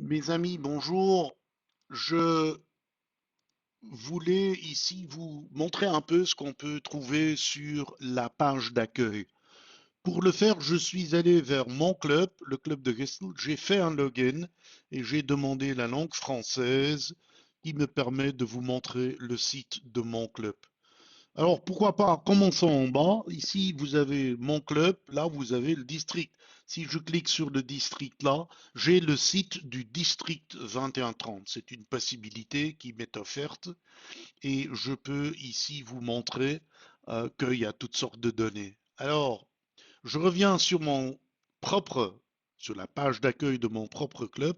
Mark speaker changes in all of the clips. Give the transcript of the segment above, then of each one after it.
Speaker 1: Mes amis, bonjour. Je voulais ici vous montrer un peu ce qu'on peut trouver sur la page d'accueil. Pour le faire, je suis allé vers mon club, le club de Gestel. J'ai fait un login et j'ai demandé la langue française qui me permet de vous montrer le site de mon club. Alors, pourquoi pas, commençons en bas. Ici, vous avez mon club. Là, vous avez le district. Si je clique sur le district là, j'ai le site du district 2130. C'est une possibilité qui m'est offerte et je peux ici vous montrer qu'il y a toutes sortes de données. Alors, je reviens sur sur la page d'accueil de mon propre club.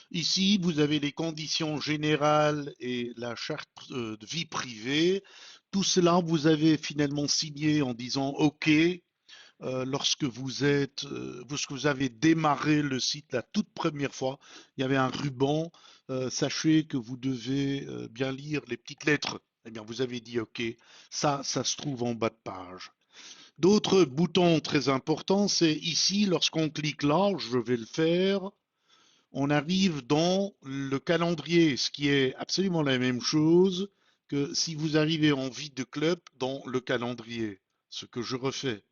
Speaker 1: Ici, vous avez les conditions générales et la charte de vie privée. Tout cela, vous avez finalement signé en disant OK lorsque vous avez démarré le site la toute première fois. Il y avait un ruban. Sachez que vous devez bien lire les petites lettres. Eh bien, vous avez dit OK. Ça se trouve en bas de page. D'autres boutons très importants, c'est ici, lorsqu'on clique là, je vais le faire, on arrive dans le calendrier, ce qui est absolument la même chose que si vous arrivez en vie de club dans le calendrier, ce que je refais.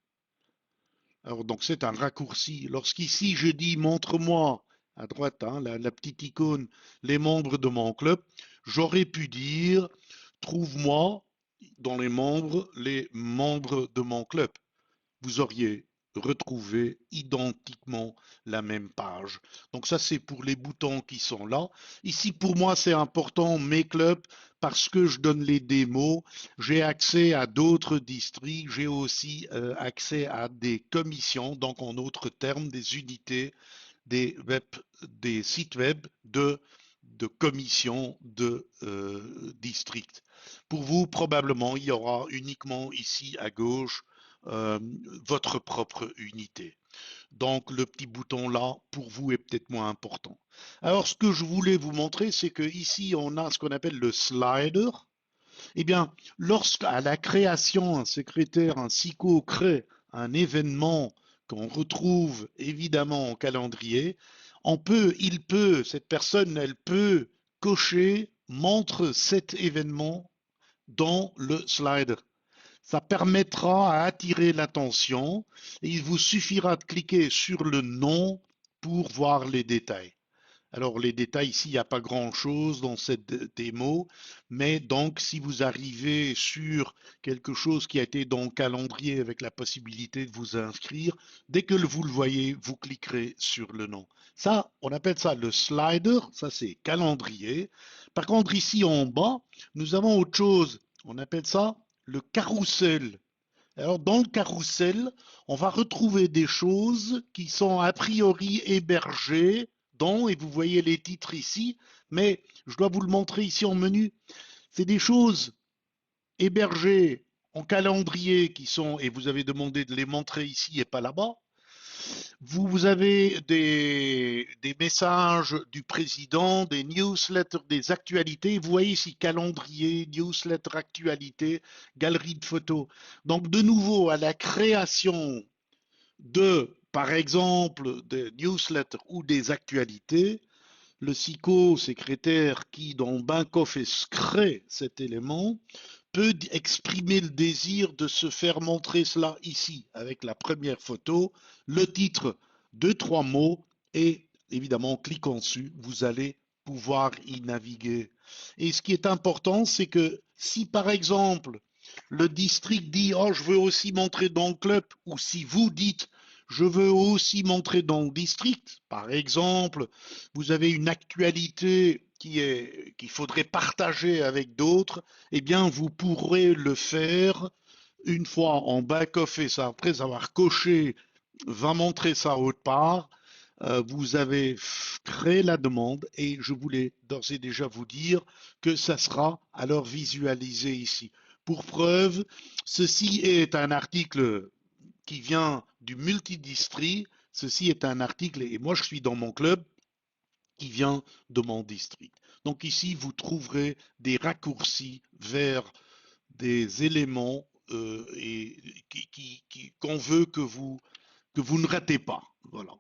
Speaker 1: Alors donc c'est un raccourci. Lorsqu'ici je dis montre-moi à droite, hein, la petite icône, les membres de mon club, j'aurais pu dire trouve-moi dans les membres de mon club. Vous auriez retrouvé identiquement la même page. Donc ça, c'est pour les boutons qui sont là. Ici, pour moi, c'est important, mes clubs, parce que je donne les démos. J'ai accès à d'autres districts. J'ai aussi accès à des commissions, donc en d'autres termes, des unités, des, web, des sites web de commissions de districts. Pour vous, probablement, il y aura uniquement ici à gauche euh, votre propre unité. Donc le petit bouton là, pour vous, est peut-être moins important. Alors ce que je voulais vous montrer, c'est que ici on a ce qu'on appelle le slider. Eh bien, lorsqu'à la création, un secrétaire, un psycho crée un événement qu'on retrouve évidemment en calendrier, cette personne, elle peut cocher, montre cet événement dans le slider. Ça permettra à attirer l'attention et il vous suffira de cliquer sur le nom pour voir les détails. Alors les détails ici, il n'y a pas grand-chose dans cette démo, mais donc si vous arrivez sur quelque chose qui a été dans le calendrier avec la possibilité de vous inscrire, dès que vous le voyez, vous cliquerez sur le nom. Ça, on appelle ça le slider, ça c'est calendrier. Par contre ici en bas, nous avons autre chose, on appelle ça le carrousel. Alors, dans le carrousel, on va retrouver des choses qui sont a priori hébergées dans, et vous voyez les titres ici, mais je dois vous le montrer ici en menu. C'est des choses hébergées en calendrier qui sont, et vous avez demandé de les montrer ici et pas là-bas, vous avez des messages du président, des newsletters, des actualités. Vous voyez ici calendrier, newsletter, actualité, galerie de photos. Donc de nouveau, à la création par exemple, des newsletters ou des actualités, le psycho-secrétaire qui, dans Back Office, crée cet élément, peut exprimer le désir de se faire montrer cela ici, avec la première photo, le titre, deux, trois mots, et évidemment, en cliquant dessus, vous allez pouvoir y naviguer. Et ce qui est important, c'est que si par exemple, le district dit, oh, je veux aussi montrer dans le club, ou si vous dites, je veux aussi montrer dans le district, par exemple, vous avez une actualité qu'il faudrait partager avec d'autres, eh bien, vous pourrez le faire une fois en back-office, après avoir coché, va montrer ça autre part. Vous avez créé la demande et je voulais d'ores et déjà vous dire que ça sera alors visualisé ici. Pour preuve, ceci est un article qui vient du multidistrict. Ceci est un article, et moi je suis dans mon club, qui vient de mon district. Donc ici, vous trouverez des raccourcis vers des éléments et qu'on veut que vous ne ratez pas. Voilà.